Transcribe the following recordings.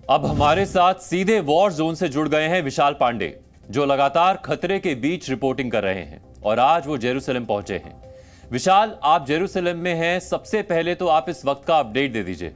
अब हमारे साथ सीधे वॉर जोन से जुड़ गए हैं विशाल पांडे, जो लगातार खतरे के बीच रिपोर्टिंग कर रहे हैं और आज वो जेरूसलम पहुंचे हैं। विशाल, आप जेरूसलम में हैं, सबसे पहले तो आप इस वक्त का अपडेट दे दीजिए।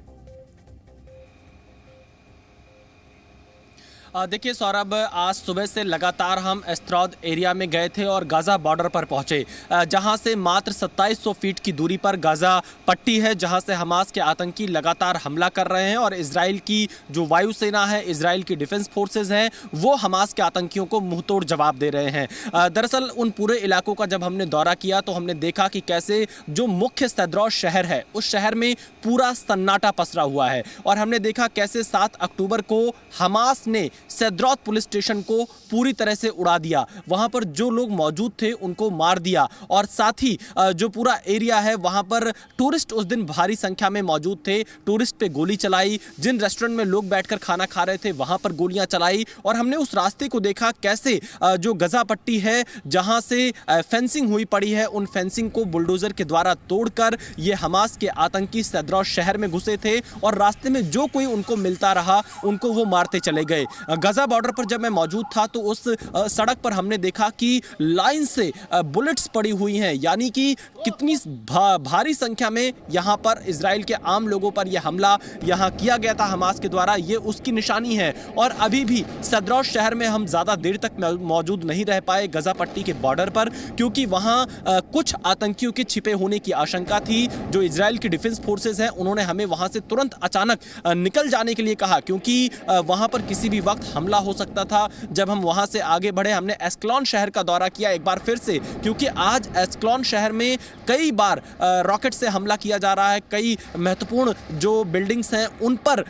देखिए सौरभ, आज सुबह से लगातार हम एस्ट्रौद एरिया में गए थे और गाज़ा बॉर्डर पर पहुंचे, जहां से मात्र 2700 फीट की दूरी पर गाज़ा पट्टी है, जहां से हमास के आतंकी लगातार हमला कर रहे हैं और इजराइल की जो वायुसेना है, इजराइल की डिफेंस फोर्सेज हैं, वो हमास के आतंकियों को मुंहतोड़ जवाब दे रहे हैं। दरअसल उन पूरे इलाकों का जब हमने दौरा किया तो हमने देखा कि कैसे जो मुख्य सद्रौश शहर है, उस शहर में पूरा सन्नाटा पसरा हुआ है और हमने देखा कैसे 7 अक्टूबर को हमास ने सद्रौत पुलिस स्टेशन को पूरी तरह से उड़ा दिया। वहां पर जो लोग मौजूद थे उनको मार दिया और साथ ही जो पूरा एरिया है वहां पर टूरिस्ट उस दिन भारी संख्या में मौजूद थे, टूरिस्ट पे गोली चलाई। जिन रेस्टोरेंट में लोग बैठकर खाना खा रहे थे वहां पर गोलियां चलाई और हमने उस रास्ते को देखा कैसे जो गजा पट्टी है जहां से फेंसिंग हुई पड़ी है, उन फेंसिंग को बुलडोजर के द्वारा तोड़कर ये हमास के आतंकी सद्रौत शहर में घुसे थे और रास्ते में जो कोई उनको मिलता रहा उनको वो मारते चले गए। गजा बॉर्डर पर जब मैं मौजूद था तो उस सड़क पर हमने देखा कि लाइन से बुलेट्स पड़ी हुई हैं, यानी कि कितनी भारी संख्या में यहां पर इजराइल के आम लोगों पर यह हमला यहां किया गया था हमास के द्वारा, ये उसकी निशानी है। और अभी भी सद्रौत शहर में हम ज्यादा देर तक मौजूद नहीं रह पाए गजा पट्टी के बॉर्डर पर, क्योंकि वहां कुछ आतंकियों के छिपे होने की आशंका थी। जो इजराइल की डिफेंस फोर्सेज हैं उन्होंने हमें वहां से तुरंत अचानक निकल जाने के लिए कहा, क्योंकि वहां पर किसी भी वक्त हमला हो सकता था। जब हम वहां से आगे बढ़े, हमने एस्कलॉन शहर का दौरा किया एक बार फिर से, क्योंकि आज एस्कलॉन शहर में कई बार रॉकेट से हमला किया जा रहा है। कई महत्वपूर्ण जो बिल्डिंग्स हैं उन पर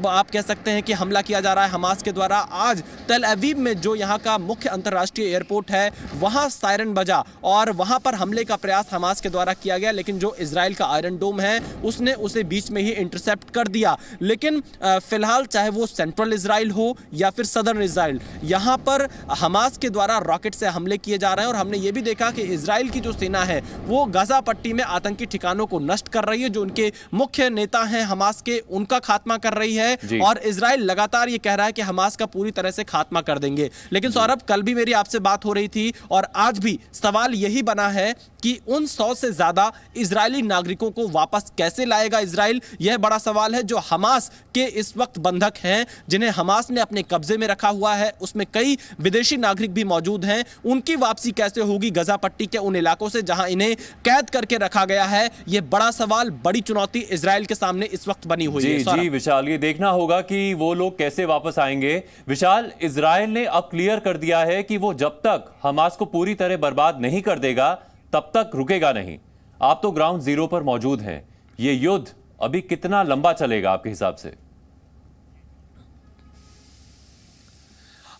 आप कह सकते हैं कि हमला किया जा रहा है हमास के द्वारा। आज तेल अवीव में जो यहाँ का मुख्य अंतर्राष्ट्रीय एयरपोर्ट है वहाँ सायरन बजा और वहाँ पर हमले का प्रयास हमास के द्वारा किया गया, लेकिन जो इजराइल का आयरन डोम है उसने उसे बीच में ही इंटरसेप्ट कर दिया। लेकिन फिलहाल चाहे वो सेंट्रल इजराइल हो या फिर सदर्न इजराइल, यहाँ पर हमास के द्वारा रॉकेट से हमले किए जा रहे हैं। और हमने ये भी देखा कि इजराइल की जो सेना है वो गाजा पट्टी में आतंकी ठिकानों को नष्ट कर रही है, जो उनके मुख्य नेता हैं हमास के, उनका खात्मा कर रही है और इजराइल लगातार ये कह रहा है कि हमास का पूरी तरह से खात्मा कर देंगे। लेकिन सौरभ, कल भी मेरी आपसे बात हो रही थी और आज भी सवाल यही बना है कि उन 100 से ज्यादा इजरायली नागरिकों को वापस कैसे लाएगा इजराइल, यह बड़ा सवाल है। जो हमास के इस वक्त बंधक हैं, जिन्हें हमास ने अपने कब्जे में रखा हुआ है, उसमें कई विदेशी नागरिक भी मौजूद हैं, उनकी वापसी कैसे होगी गजा पट्टी के उन इलाकों से जहां इन्हें कैद करके रखा गया है, यह बड़ा सवाल, बड़ी चुनौती इजराइल के सामने इस वक्त बनी हुई है। जी विशाल, ये देखना होगा कि वो लोग कैसे वापस आएंगे। विशाल, इजराइल ने अब क्लियर कर दिया है कि वो जब तक हमास को पूरी तरह बर्बाद नहीं कर देगा तब तक रुकेगा नहीं। आप तो ग्राउंड जीरो पर मौजूद हैं, ये युद्ध अभी कितना लंबा चलेगा आपके हिसाब से?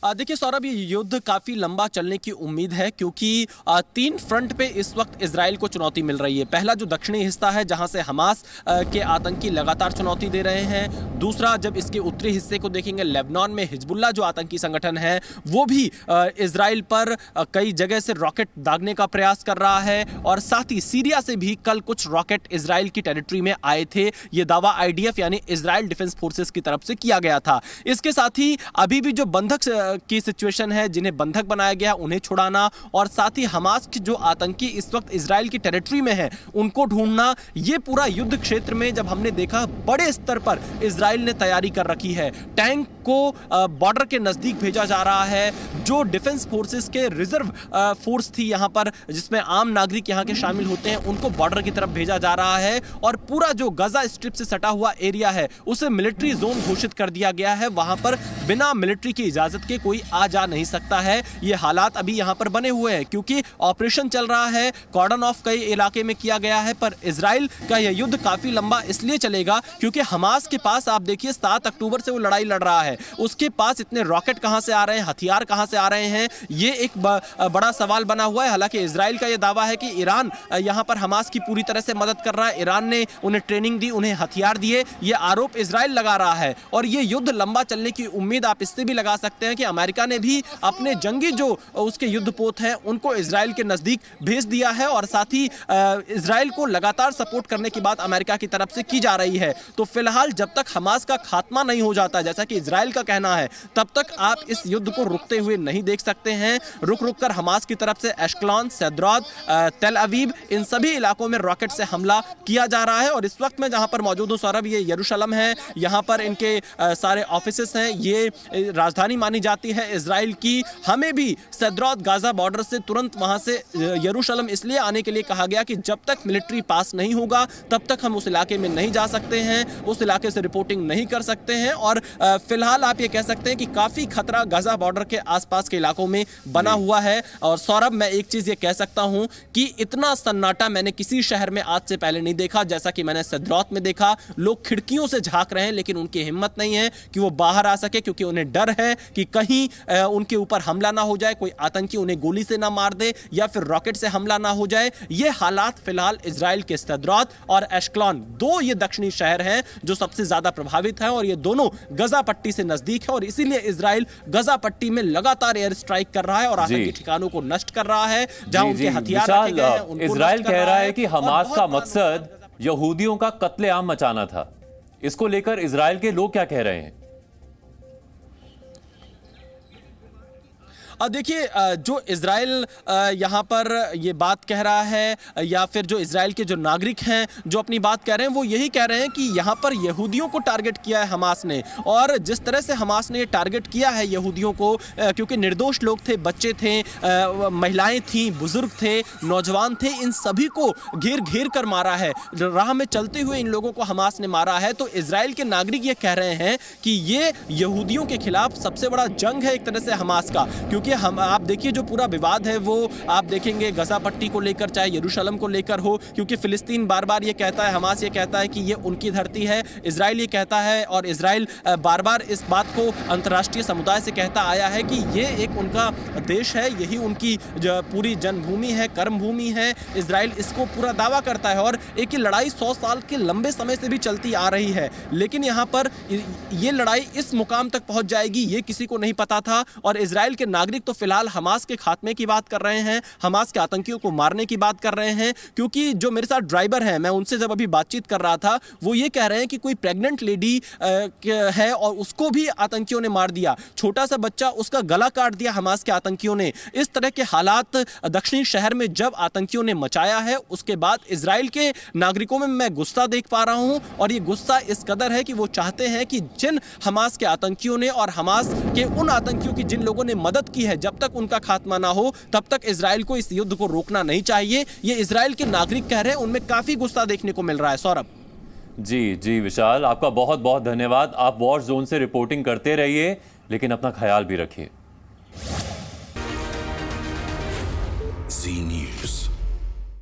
देखिए सौरभ, ये युद्ध काफ़ी लंबा चलने की उम्मीद है, क्योंकि 3 फ्रंट पे इस वक्त इजराइल को चुनौती मिल रही है। पहला जो दक्षिणी हिस्सा है जहां से हमास के आतंकी लगातार चुनौती दे रहे हैं। दूसरा, जब इसके उत्तरी हिस्से को देखेंगे, लेबनान में हिजबुल्लाह जो आतंकी संगठन है वो भी इजराइल पर कई जगह से रॉकेट दागने का प्रयास कर रहा है और साथ ही सीरिया से भी कल कुछ रॉकेट इजराइल की टेरिटरी में आए थे। ये दावा IDF यानी इजराइल डिफेंस फोर्सेस की तरफ से किया गया था। इसके साथ ही अभी भी जो बंधक की सिचुएशन है, जिन्हें बंधक बनाया गया उन्हें छुड़ाना और साथ ही हमास के जो आतंकी इस वक्त इजराइल की टेरिटरी में है उनको ढूंढना, ये पूरा युद्ध क्षेत्र में जब हमने देखा बड़े स्तर पर इजराइल ने तैयारी कर रखी है। टैंक को बॉर्डर के नजदीक भेजा जा रहा है। जो डिफेंस फोर्सेस के रिजर्व फोर्स थी यहाँ पर, जिसमें आम नागरिक यहाँ के शामिल होते हैं, उनको बॉर्डर की तरफ भेजा जा रहा है और पूरा जो गजा स्ट्रिप से सटा हुआ एरिया है उसे मिलिट्री जोन घोषित कर दिया गया है। वहां पर बिना मिलिट्री की इजाजत के कोई आ जा नहीं सकता है। ये हालात अभी यहां पर बने हुए हैं क्योंकि ऑपरेशन चल रहा है, कॉर्डन ऑफ कई इलाके में किया गया है। पर इजराइल का यह युद्ध काफी लंबा इसलिए चलेगा क्योंकि हमास के पास, आप देखिए 7 अक्टूबर से वो लड़ाई लड़ रहा है, उसके पास इतने रॉकेट कहां से आ रहे हैं, हथियार कहां से आ रहे हैं, ये एक बड़ा सवाल बना हुआ है। हालांकि इजराइल का यह दावा है कि ईरान यहां पर हमास की पूरी तरह से मदद कर रहा है, ईरान ने उन्हें ट्रेनिंग दी, उन्हें हथियार दिए, ये आरोप इजराइल लगा रहा है और ये युद्ध लंबा चलने की उम्मीद उम्मीद आप इससे भी लगा सकते हैं कि अमेरिका ने भी अपने जंगी जो उसके युद्धपोत हैं उनको इजराइल के नजदीक भेज दिया है और साथ ही इजराइल को लगातार सपोर्ट करने की बात अमेरिका की तरफ से की जा रही है। तो फिलहाल जब तक हमास का खात्मा नहीं हो जाता, जैसा कि इजराइल का कहना है, तब तक आप इस युद्ध को रुकते हुए नहीं देख सकते हैं। रुक रुक कर हमास की तरफ से एशक्लॉन, सद्राद, तेल अवीव, इन सभी इलाकों में रॉकेट से हमला किया जा रहा है। और इस वक्त मैं जहां पर मौजूद हूं सौरभ, ये यरूशलेम है, यहां पर इनके सारे ऑफिसेस हैं, ये राजधानी मानी जाती है इजराइल की। हमें भी सद्राद गाजा बॉर्डर से तुरंत वहां से यरूशलेम इसलिए आने के लिए कहा गया कि जब तक मिलिट्री पास नहीं होगा तब तक हम उस इलाके में नहीं जा सकते हैं, उस इलाके से रिपोर्टिंग नहीं कर सकते हैं। और फिलहाल आप ये कह सकते हैं कि काफी खतरा गाजा बॉर्डर के आसपास के इलाकों में बना हुआ है। और सौरभ, मैं एक चीज ये कह सकता हूं कि इतना सन्नाटा मैंने किसी शहर में आज से पहले नहीं देखा। जैसा कि मैंने सद्रात में देखा, लोग खिड़कियों से झांक रहे हैं, लेकिन उनकी हिम्मत नहीं है कि वो बाहर आ सके, क्योंकि उन्हें डर है कि कहीं उनके ऊपर हमला ना हो जाए, कोई आतंकी उन्हें गोली से ना मार दे या फिर रॉकेट से हमला ना हो जाए। ये हालात फिलहाल इजराइल के सद्रात और एशक्लॉन, दो ये दक्षिणी शहर हैं जो सबसे ज्यादा प्रभावित हैं और ये दोनों गजा पट्टी से नजदीक है। और इसीलिए इजराइल गजा पट्टी में लगातार एयर स्ट्राइक कर रहा है और आतंकी ठिकानों को नष्ट कर रहा है, जहां उनके हथियार रखे गए हैं उनको इजराइल कह रहा है कि हमास का मकसद यहूदियों का कत्लेआम मचाना था। इसको लेकर इजराइल के लोग क्या कह रहे हैं? देखिए, जो इजराइल यहाँ पर ये बात कह रहा है या फिर जो इजराइल के जो नागरिक हैं जो अपनी बात कह रहे हैं, वो यही कह रहे हैं कि यहाँ पर यहूदियों को टारगेट किया है हमास ने। और जिस तरह से हमास ने टारगेट किया है यहूदियों को, क्योंकि निर्दोष लोग थे, बच्चे थे, महिलाएं थीं, बुजुर्ग थे, नौजवान थे, इन सभी को घेर घेर कर मारा है, राह में चलते हुए इन लोगों को हमास ने मारा है। तो इजराइल के नागरिक ये कह रहे हैं कि ये यहूदियों के खिलाफ सबसे बड़ा जंग है एक तरह से हमास का। क्योंकि हम आप देखिए जो पूरा विवाद है वो आप देखेंगे गजा पट्टी को लेकर, चाहे यरूशलेम को लेकर हो, क्योंकि फिलिस्तीन बार बार ये कहता है, हमास ये कहता है कि ये उनकी धरती है, इजराइल ये कहता है और इजराइल बार बार इस बात को अंतर्राष्ट्रीय समुदाय से कहता आया है कि ये एक उनका देश है, यही उनकी पूरी जन्मभूमि है, कर्मभूमि है। इजराइल इसको पूरा दावा करता है और एक ये लड़ाई 100 साल के लंबे समय से भी चलती आ रही है। लेकिन यहाँ पर ये लड़ाई इस मुकाम तक पहुंच जाएगी ये किसी को नहीं पता था। और इजराइल के नागरिक तो फिलहाल हमास के खात्मे की बात कर रहे हैं, हमास के आतंकियों को मारने की बात कर रहे हैं। क्योंकि जो मेरे साथ ड्राइवर हैं, मैं उनसे जब अभी बातचीत कर रहा था, वो ये कह रहे हैं कि कोई प्रेग्नेंट लेडी है और उसको भी आतंकियों ने मार दिया, छोटा सा बच्चा, उसका गला काट दिया हमास के आतंकियों ने। इस तरह के हालात दक्षिणी शहर में जब आतंकियों ने मचाया है, उसके बाद इजराइल के नागरिकों में मैं गुस्सा देख पा रहा हूं। और ये गुस्सा इस कदर है कि वो चाहते हैं कि जिन हमास के आतंकियों ने और हमास के उन आतंकियों की जिन लोगों ने मदद की है, जब तक उनका खात्मा ना हो तब तक इजराइल को इस युद्ध को रोकना नहीं चाहिए। ये इजराइल के नागरिक कह रहे हैं, उनमें काफी गुस्सा देखने को मिल रहा है। सौरभ जी विशाल, आपका बहुत बहुत धन्यवाद। आप वॉर जोन से रिपोर्टिंग करते रहिए, लेकिन अपना ख्याल भी रखिए। जी न्यूज़।